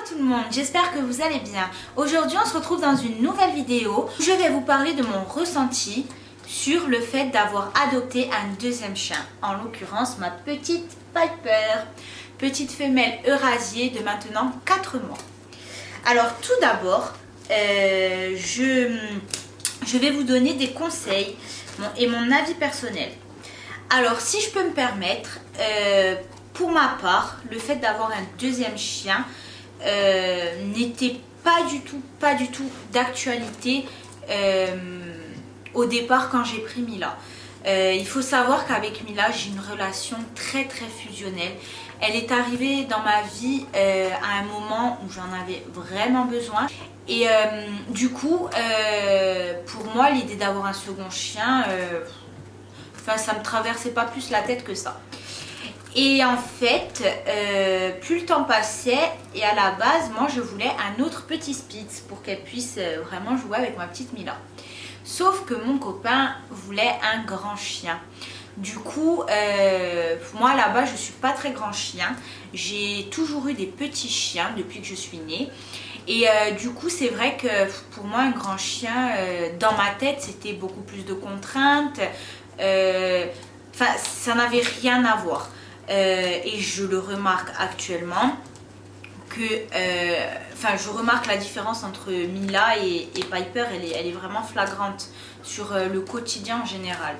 tout le monde, j'espère que vous allez bien. Aujourd'hui on se retrouve dans une nouvelle vidéo. Je vais vous parler de mon ressenti sur le fait d'avoir adopté un deuxième chien. En l'occurrence ma petite Piper, petite femelle eurasier de maintenant 4 mois. Alors tout d'abord, je vais vous donner des conseils et mon avis personnel. Alors si je peux me permettre, pour ma part, le fait d'avoir un deuxième chien n'était pas du tout d'actualité au départ quand j'ai pris Mila. Il faut savoir qu'avec Mila, j'ai une relation très fusionnelle. Elle est arrivée dans ma vie à un moment où j'en avais vraiment besoin. Et du coup, pour moi, l'idée d'avoir un second chien, ça me traversait pas plus la tête que ça. Et en fait, plus le temps passait, et à la base, moi je voulais un autre petit Spitz pour qu'elle puisse vraiment jouer avec ma petite Mila. Sauf que mon copain voulait un grand chien. Du coup, moi là-bas, je suis pas très grand chien. J'ai toujours eu des petits chiens depuis que je suis née. Et du coup, c'est vrai que pour moi, un grand chien, dans ma tête, c'était beaucoup plus de contraintes. Ça n'avait rien à voir. Et je le remarque actuellement que je remarque la différence entre Mila et Piper. Elle est vraiment flagrante sur le quotidien en général.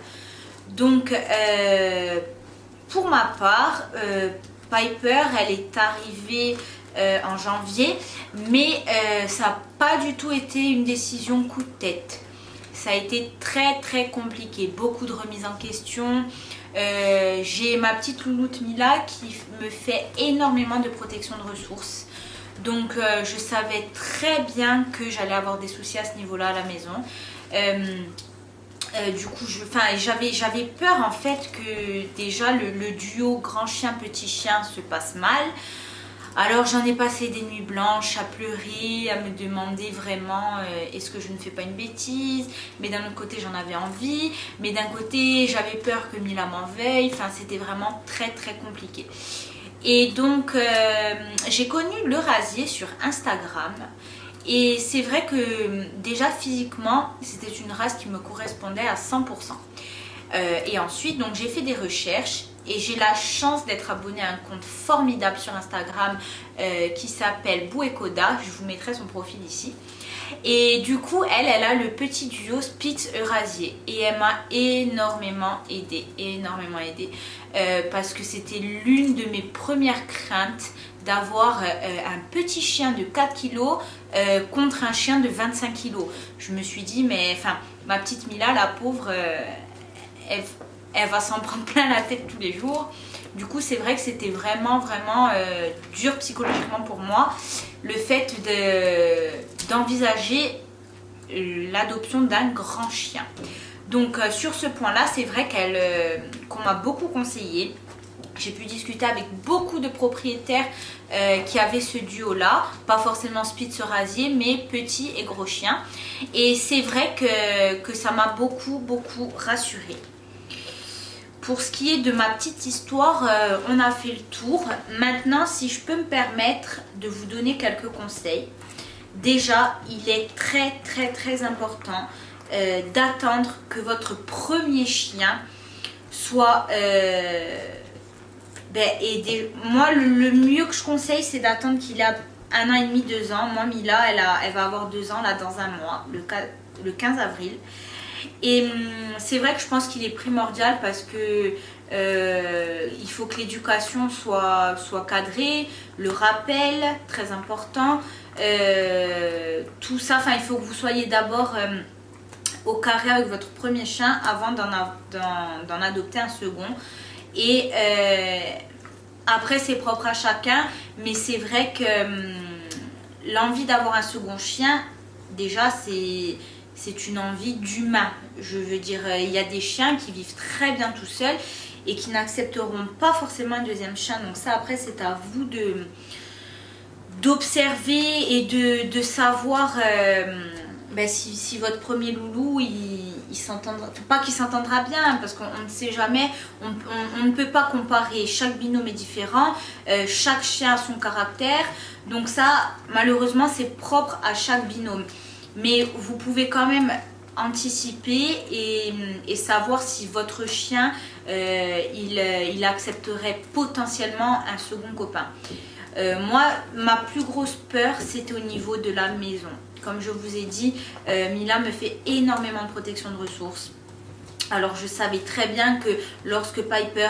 Donc pour ma part, Piper, elle est arrivée en janvier, mais ça n'a pas du tout été une décision coup de tête. Ça a été très compliqué, beaucoup de remises en question. J'ai ma petite louloute Mila qui me fait énormément de protection de ressources. Donc je savais très bien que j'allais avoir des soucis à ce niveau-là à la maison. Du coup, j'avais peur en fait que déjà le duo grand chien petit chien se passe mal. Alors j'en ai passé des nuits blanches à pleurer, à me demander vraiment est-ce que je ne fais pas une bêtise. Mais d'un autre côté j'en avais envie, mais d'un côté j'avais peur que Mila m'en veuille. C'était vraiment très compliqué. Et donc j'ai connu l'Eurasier sur Instagram. Et c'est vrai que déjà physiquement c'était une race qui me correspondait à 100%. Et ensuite donc j'ai fait des recherches. Et j'ai la chance d'être abonnée à un compte formidable sur Instagram qui s'appelle Bouekoda. Je vous mettrai son profil ici. Et du coup, elle a le petit duo Spitz Eurasier. Et elle m'a énormément aidée. Parce que c'était l'une de mes premières craintes d'avoir un petit chien de 4 kilos contre un chien de 25 kilos. Je me suis dit, mais ma petite Mila, la pauvre, elle va s'en prendre plein la tête tous les jours. Du coup, c'est vrai que c'était vraiment dur psychologiquement pour moi, le fait d'envisager l'adoption d'un grand chien. Donc sur ce point-là, c'est vrai qu'on m'a beaucoup conseillé. J'ai pu discuter avec beaucoup de propriétaires qui avaient ce duo-là, pas forcément Spitz Eurasier, mais petit et gros chien. Et c'est vrai que ça m'a beaucoup rassurée. Pour ce qui est de ma petite histoire, on a fait le tour. Maintenant, si je peux me permettre de vous donner quelques conseils. Déjà, il est très important d'attendre que votre premier chien soit aidé. Moi, le mieux que je conseille, c'est d'attendre qu'il a 1 an et demi, 2 ans. Moi, Mila, elle va avoir 2 ans là dans un mois, le 15 avril. Et c'est vrai que je pense qu'il est primordial parce que il faut que l'éducation soit cadrée, le rappel, très important, tout ça, il faut que vous soyez d'abord au carré avec votre premier chien avant d'en adopter un second. Et après c'est propre à chacun, mais c'est vrai que l'envie d'avoir un second chien, déjà c'est une envie d'humain. Je veux dire, il y a des chiens qui vivent très bien tout seuls et qui n'accepteront pas forcément un deuxième chien. Donc ça, après, c'est à vous d'observer et de savoir ben, si votre premier loulou, il s'entendra, pas qu'il s'entendra bien, parce qu'on ne sait jamais, on ne peut pas comparer, chaque binôme est différent, chaque chien a son caractère, donc ça, malheureusement, c'est propre à chaque binôme. Mais vous pouvez quand même anticiper et savoir si votre chien, il accepterait potentiellement un second copain. Moi, ma plus grosse peur, c'était au niveau de la maison. Comme je vous ai dit, Mila me fait énormément de protection de ressources. Alors je savais très bien que lorsque Piper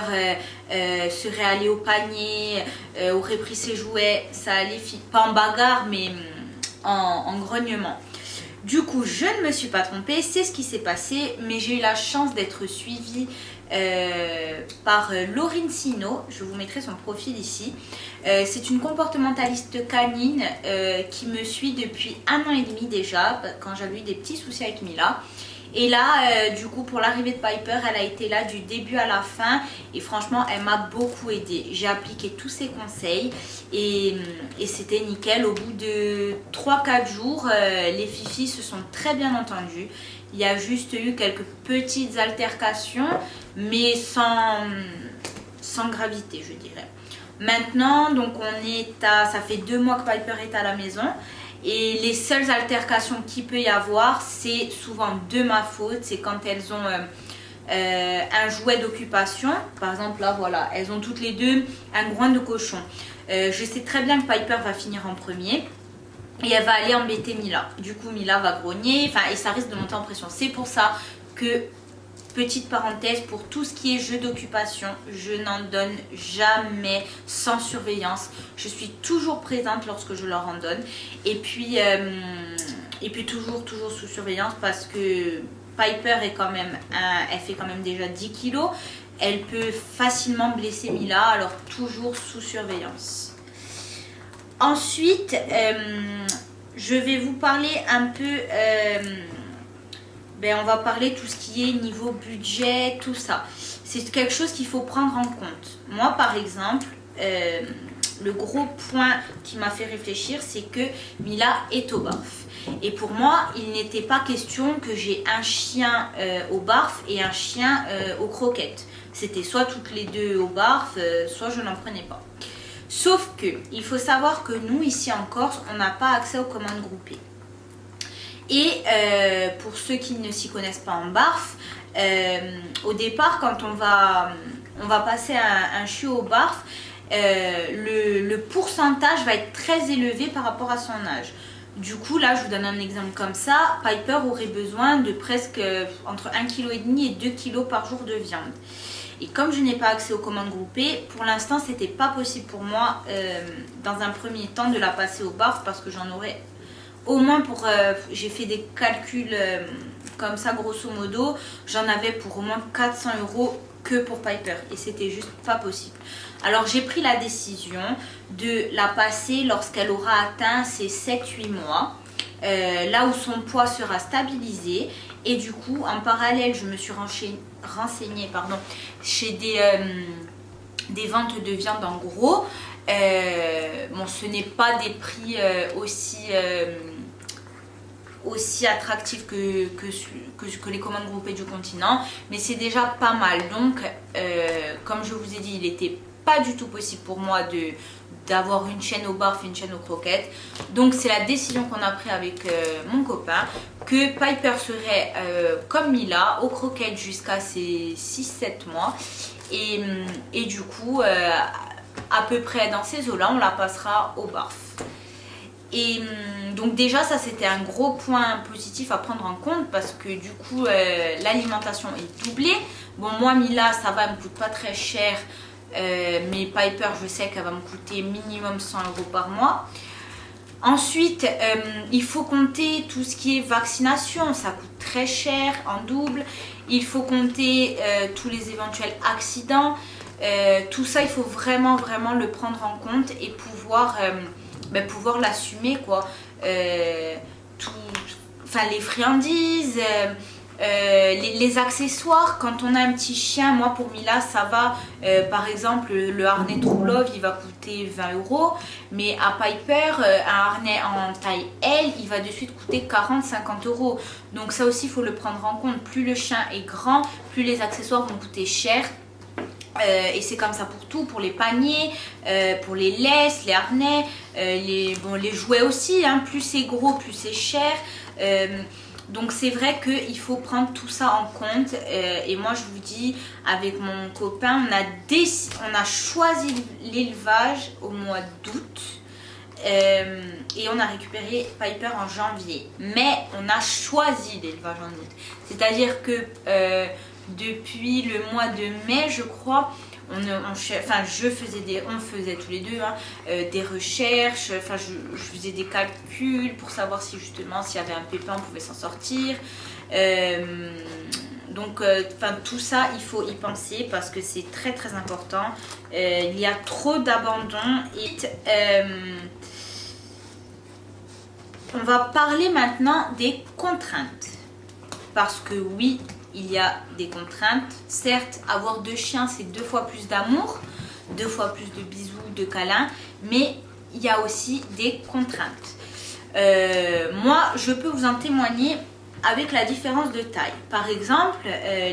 serait allée au panier, aurait pris ses jouets, ça allait, pas en bagarre, mais en grognement. Du coup, je ne me suis pas trompée, c'est ce qui s'est passé, mais j'ai eu la chance d'être suivie par Laurine Sino. Je vous mettrai son profil ici. C'est une comportementaliste canine qui me suit depuis 1 an et demi déjà, quand j'avais eu des petits soucis avec Mila. Et là, du coup, pour l'arrivée de Piper, elle a été là du début à la fin. Et franchement, elle m'a beaucoup aidée. J'ai appliqué tous ses conseils et c'était nickel. Au bout de 3-4 jours, les fifis se sont très bien entendus. Il y a juste eu quelques petites altercations, mais sans gravité, je dirais. Maintenant, donc ça fait 2 mois que Piper est à la maison. Et les seules altercations qu'il peut y avoir, c'est souvent de ma faute. C'est quand elles ont un jouet d'occupation. Par exemple, là, voilà, elles ont toutes les deux un groin de cochon. Je sais très bien que Piper va finir en premier. Et elle va aller embêter Mila. Du coup, Mila va grogner. Et ça risque de monter en pression. C'est pour ça que, petite parenthèse, pour tout ce qui est jeu d'occupation, je n'en donne jamais sans surveillance. Je suis toujours présente lorsque je leur en donne. Et puis toujours sous surveillance parce que Piper est quand même, elle fait quand même déjà 10 kilos. Elle peut facilement blesser Mila, alors toujours sous surveillance. Ensuite, je vais vous parler un peu... on va parler tout ce qui est niveau budget, tout ça. C'est quelque chose qu'il faut prendre en compte. Moi, par exemple, le gros point qui m'a fait réfléchir, c'est que Mila est au barf. Et pour moi, il n'était pas question que j'ai un chien au barf et un chien aux croquettes. C'était soit toutes les deux au barf, soit je n'en prenais pas. Sauf que, il faut savoir que nous, ici en Corse, on n'a pas accès aux commandes groupées. Et pour ceux qui ne s'y connaissent pas en barf, au départ, quand on va passer un chiot au barf, le pourcentage va être très élevé par rapport à son âge. Du coup, là, je vous donne un exemple comme ça. Piper aurait besoin de presque entre 1,5 kg et 2 kg par jour de viande. Et comme je n'ai pas accès aux commandes groupées, pour l'instant, c'était pas possible pour moi, dans un premier temps, de la passer au barf parce que j'en aurais au moins pour... j'ai fait des calculs comme ça, grosso modo. J'en avais pour au moins 400 € que pour Piper. Et c'était juste pas possible. Alors, j'ai pris la décision de la passer lorsqu'elle aura atteint ses 7-8 mois. Là où son poids sera stabilisé. Et du coup, en parallèle, je me suis renseignée chez des ventes de viande en gros. Bon, ce n'est pas des prix aussi attractifs que les commandes groupées du continent, mais c'est déjà pas mal. Donc, comme je vous ai dit, il n'était pas du tout possible pour moi d'avoir une chaîne au barf et une chaîne aux croquettes. Donc c'est la décision qu'on a prise avec mon copain, que Piper serait comme Mila, aux croquettes jusqu'à ses 6-7 mois. Et du coup, à peu près dans ces eaux-là, on la passera au barf. Et donc déjà, ça c'était un gros point positif à prendre en compte parce que du coup, l'alimentation est doublée. Bon, moi, Mila, ça va, elle me coûte pas très cher. Mais Piper, je sais qu'elle va me coûter minimum 100 € par mois. Ensuite, il faut compter tout ce qui est vaccination, ça coûte très cher en double. Il faut compter tous les éventuels accidents. Tout ça, il faut vraiment le prendre en compte et pouvoir l'assumer, quoi. Les friandises, Les accessoires, quand on a un petit chien, moi pour Mila ça va, par exemple le harnais True Love il va coûter 20 €, mais à Piper un harnais en taille L il va de suite coûter 40-50 €. Donc ça aussi il faut le prendre en compte, plus le chien est grand, plus les accessoires vont coûter cher. Et c'est comme ça pour tout, pour les paniers, pour les laisses, les harnais, les jouets aussi, hein, plus c'est gros, plus c'est cher. Donc c'est vrai qu'il faut prendre tout ça en compte. Et moi je vous dis, avec mon copain, on a choisi l'élevage au mois d'août. Et on a récupéré Piper en janvier. Mais on a choisi l'élevage en août. C'est-à-dire que depuis le mois de mai, je crois, on faisait tous les deux hein, des recherches, je faisais des calculs pour savoir si justement s'il y avait un pépin on pouvait s'en sortir. Donc tout ça il faut y penser parce que c'est très très important. Il y a trop d'abandon et on va parler maintenant des contraintes parce que oui, il y a des contraintes. Certes, avoir 2 chiens, c'est 2 fois plus d'amour, 2 fois plus de bisous, de câlins, mais il y a aussi des contraintes. Moi, je peux vous en témoigner avec la différence de taille. Par exemple,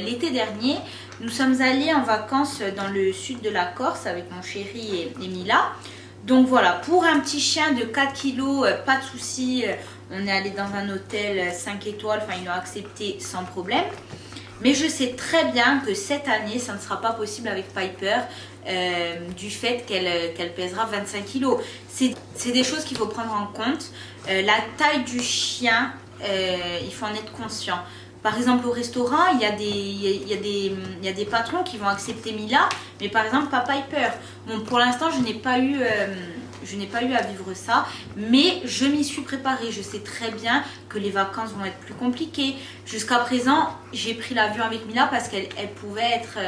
l'été dernier, nous sommes allés en vacances dans le sud de la Corse avec mon chéri et Mila. Donc voilà, pour un petit chien de 4 kilos, pas de souci, on est allé dans un hôtel 5 étoiles, enfin ils l'ont accepté sans problème. Mais je sais très bien que cette année, ça ne sera pas possible avec Piper du fait qu'elle pèsera 25 kg. C'est des choses qu'il faut prendre en compte. La taille du chien, il faut en être conscient. Par exemple, au restaurant, il y a des patrons qui vont accepter Mila, mais par exemple, pas Piper. Bon, pour l'instant, je n'ai pas eu à vivre ça, mais je m'y suis préparée. Je sais très bien que les vacances vont être plus compliquées. Jusqu'à présent, j'ai pris l'avion avec Mila parce qu'elle pouvait être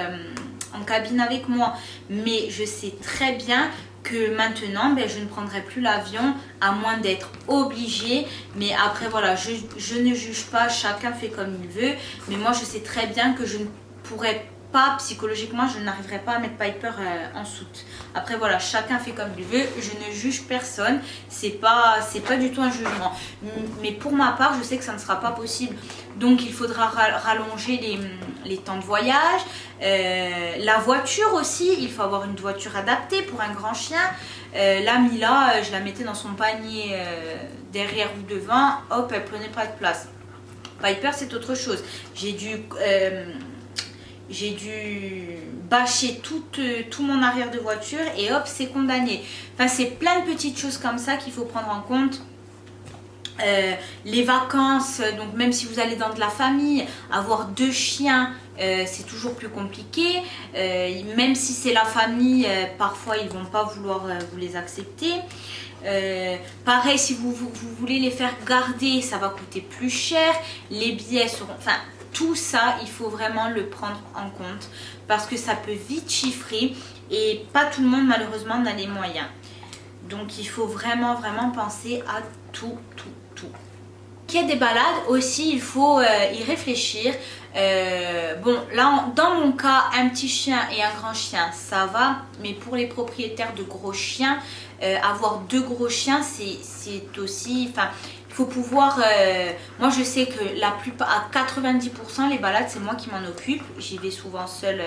en cabine avec moi. Mais je sais très bien que maintenant, je ne prendrai plus l'avion à moins d'être obligée. Mais après, voilà, je ne juge pas, chacun fait comme il veut. Mais moi, je sais très bien que je ne pourrais pas, psychologiquement, je n'arriverai pas à mettre Piper en soute. Après, voilà, chacun fait comme il veut. Je ne juge personne. C'est pas du tout un jugement. Mais pour ma part, je sais que ça ne sera pas possible. Donc, il faudra rallonger les temps de voyage. La voiture aussi, il faut avoir une voiture adaptée pour un grand chien. Là, Mila, je la mettais dans son panier derrière ou devant. Hop, elle prenait pas de place. Piper, c'est autre chose. J'ai dû bâcher tout mon arrière de voiture et hop, c'est condamné. Enfin, c'est plein de petites choses comme ça qu'il faut prendre en compte. Les vacances, donc même si vous allez dans de la famille, avoir 2 chiens, c'est toujours plus compliqué. Même si c'est la famille, parfois ils vont pas vouloir vous les accepter. Pareil, si vous voulez les faire garder, ça va coûter plus cher. Les billets seront... Enfin, tout ça, il faut vraiment le prendre en compte parce que ça peut vite chiffrer et pas tout le monde malheureusement n'a les moyens. Donc il faut vraiment penser à tout. Qu'il y a des balades aussi, il faut y réfléchir. Bon, là, dans mon cas, un petit chien et un grand chien, ça va. Mais pour les propriétaires de gros chiens, avoir 2 gros chiens, c'est aussi... Enfin, il faut pouvoir... moi, je sais que la plupart, à 90%, les balades, c'est moi qui m'en occupe. J'y vais souvent seule.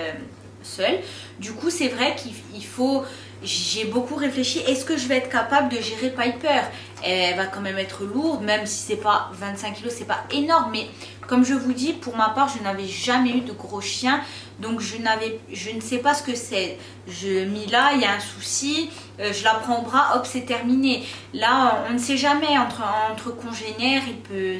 Du coup, c'est vrai qu'il faut... J'ai beaucoup réfléchi. Est-ce que je vais être capable de gérer Piper? Elle va quand même être lourde, même si c'est pas 25 kg, c'est pas énorme. Mais comme je vous dis, pour ma part, je n'avais jamais eu de gros chien. Donc je ne sais pas ce que c'est. Mila, il y a un souci, je la prends au bras, hop, c'est terminé. Là, on ne sait jamais, entre congénères,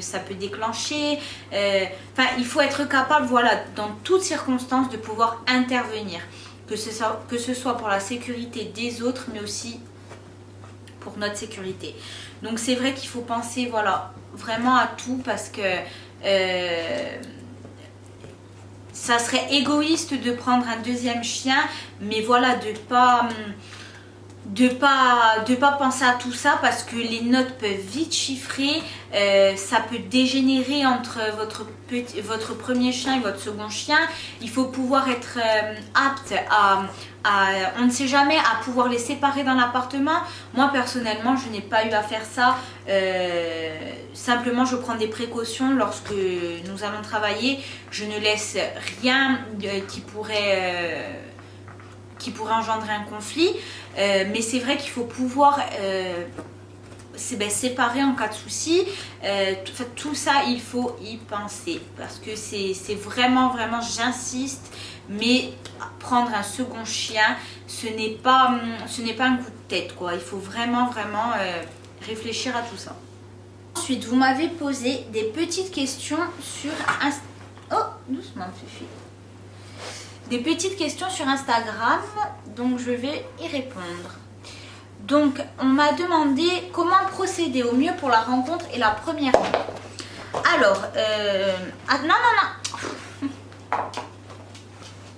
ça peut déclencher. Enfin, il faut être capable, voilà, dans toutes circonstances, de pouvoir intervenir. Que ce soit pour la sécurité des autres, mais aussi pour notre sécurité. Donc c'est vrai qu'il faut penser, voilà, vraiment à tout parce que ça serait égoïste de prendre un 2e chien, mais voilà, de de pas penser à tout ça parce que les notes peuvent vite chiffrer, ça peut dégénérer entre votre premier chien et votre second chien. Il faut pouvoir être apte on ne sait jamais, à pouvoir les séparer dans l'appartement. Moi personnellement je n'ai pas eu à faire ça, simplement je prends des précautions lorsque nous allons travailler. Je ne laisse rien qui pourrait engendrer un conflit, mais c'est vrai qu'il faut pouvoir séparer en cas de souci. Tout ça il faut y penser parce que c'est vraiment j'insiste, mais prendre un second chien ce n'est pas un coup de tête quoi. Il faut vraiment réfléchir à tout ça. Ensuite vous m'avez posé des petites questions sur oh doucement Fifi. Des petites questions sur Instagram, donc je vais y répondre. Donc on m'a demandé comment procéder au mieux pour la rencontre et la première nuit. Alors, non.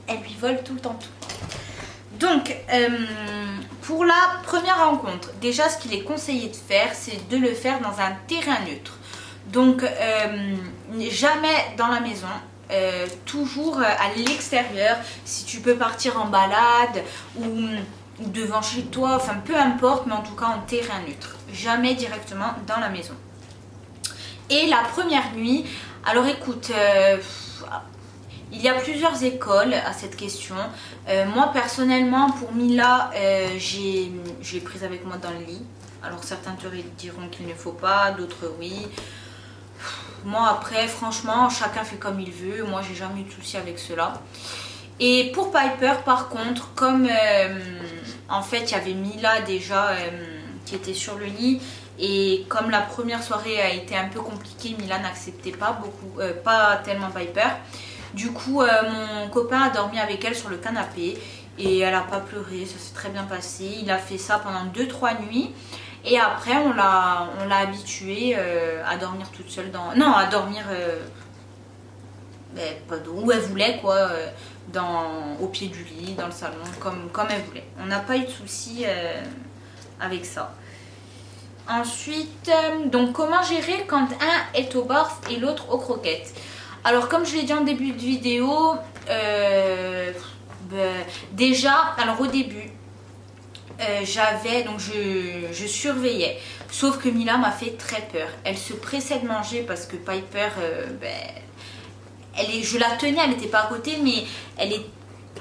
Elle lui vole tout le temps tout. Donc, pour la première rencontre, déjà ce qu'il est conseillé de faire, c'est de le faire dans un terrain neutre. Donc, jamais dans la maison. Toujours à l'extérieur, si tu peux partir en balade ou devant chez toi, enfin peu importe, mais en tout cas en terrain neutre, jamais directement dans la maison. Et la première nuit, alors écoute, il y a plusieurs écoles à cette question. Moi personnellement pour Mila, je l'ai prise avec moi dans le lit. Alors certains te diront qu'il ne faut pas, d'autres oui. Moi après franchement chacun fait comme il veut, moi j'ai jamais eu de souci avec cela. Et pour Piper par contre, comme en fait il y avait Mila déjà qui était sur le lit, et comme la première soirée a été un peu compliquée, Mila n'acceptait pas pas tellement Piper. Du coup mon copain a dormi avec elle sur le canapé et elle n'a pas pleuré, ça s'est très bien passé. Il a fait ça pendant 2-3 nuits. Et après, on l'a habituée à dormir toute seule à dormir où elle voulait, quoi, au pied du lit, dans le salon, comme elle voulait. On n'a pas eu de soucis avec ça. Ensuite, donc comment gérer quand un est au barf et l'autre aux croquettes? Alors, comme je l'ai dit en début de vidéo, déjà, alors au début, je surveillais, sauf que Mila m'a fait très peur. Elle se pressait de manger parce que Piper je la tenais, elle n'était pas à côté, mais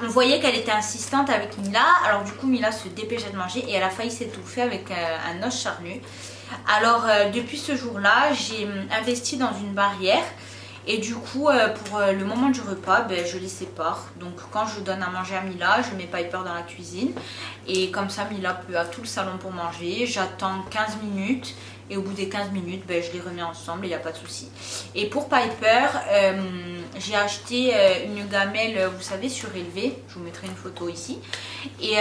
on voyait qu'elle était insistante avec Mila. Alors du coup Mila se dépêchait de manger et elle a failli s'étouffer avec un os charnu. Alors depuis ce jour là j'ai investi dans une barrière. Et du coup, pour le moment du repas, je les sépare. Donc quand je donne à manger à Mila, je mets Piper dans la cuisine. Et comme ça, Mila a tout le salon pour manger. J'attends 15 minutes. Et au bout des 15 minutes, je les remets ensemble, il n'y a pas de souci. Et pour Piper, j'ai acheté une gamelle, vous savez, surélevée. Je vous mettrai une photo ici. Et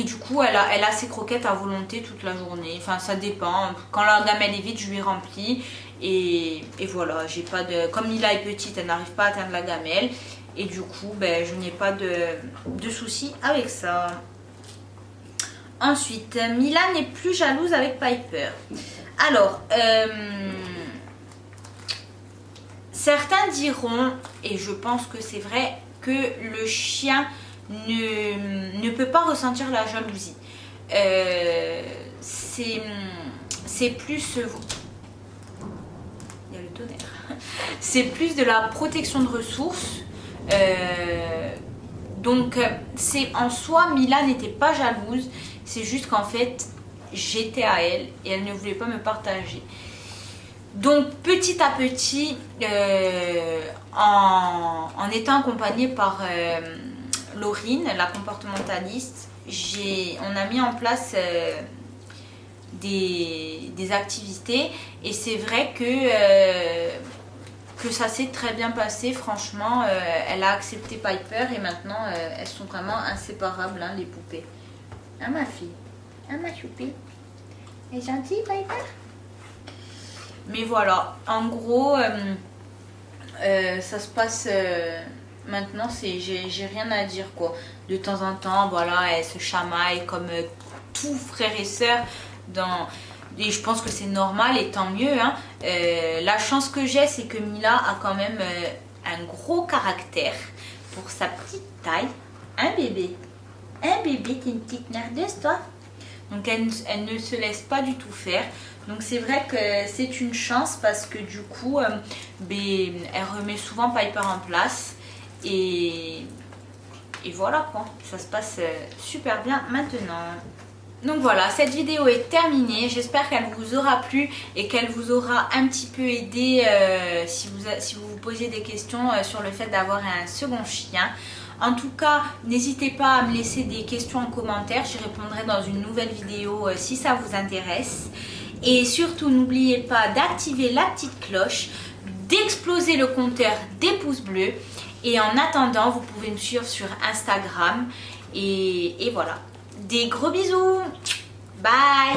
du coup, elle a ses croquettes à volonté toute la journée. Enfin, ça dépend. Quand la gamelle est vide, je lui remplis. Et voilà, j'ai pas de... Comme Mila est petite, elle n'arrive pas à atteindre la gamelle. Et du coup, je n'ai pas de soucis avec ça. Ensuite, Mila n'est plus jalouse avec Piper. Alors, certains diront, et je pense que c'est vrai, que le chien ne peut pas ressentir la jalousie. C'est plus... Il y a le tonnerre. C'est plus de la protection de ressources. Donc, en soi, Mila n'était pas jalouse. C'est juste qu'en fait, j'étais à elle et elle ne voulait pas me partager. Donc, petit à petit, en étant accompagnée par Laurine, la comportementaliste, on a mis en place des activités. Et c'est vrai que ça s'est très bien passé. Franchement, elle a accepté Piper et maintenant, elles sont vraiment inséparables, hein, les poupées. Ah ma fille, ah ma choupie, elle est gentille Piper. Mais voilà, en gros, ça se passe maintenant, j'ai rien à dire quoi. De temps en temps, voilà, elle se chamaille comme fous frères et sœurs et je pense que c'est normal et tant mieux. Hein. La chance que j'ai, c'est que Mila a quand même un gros caractère pour sa petite taille. Un bébé, t'es une petite merdeuse toi. Donc elle ne se laisse pas du tout faire. Donc c'est vrai que c'est une chance parce que du coup, elle remet souvent Piper en place. Et voilà quoi, ça se passe super bien maintenant. Donc voilà, cette vidéo est terminée. J'espère qu'elle vous aura plu et qu'elle vous aura un petit peu aidé si vous vous posiez des questions sur le fait d'avoir un second chien. En tout cas, n'hésitez pas à me laisser des questions en commentaire. J'y répondrai dans une nouvelle vidéo si ça vous intéresse. Et surtout, n'oubliez pas d'activer la petite cloche, d'exploser le compteur des pouces bleus. Et en attendant, vous pouvez me suivre sur Instagram. Et voilà. Des gros bisous. Bye.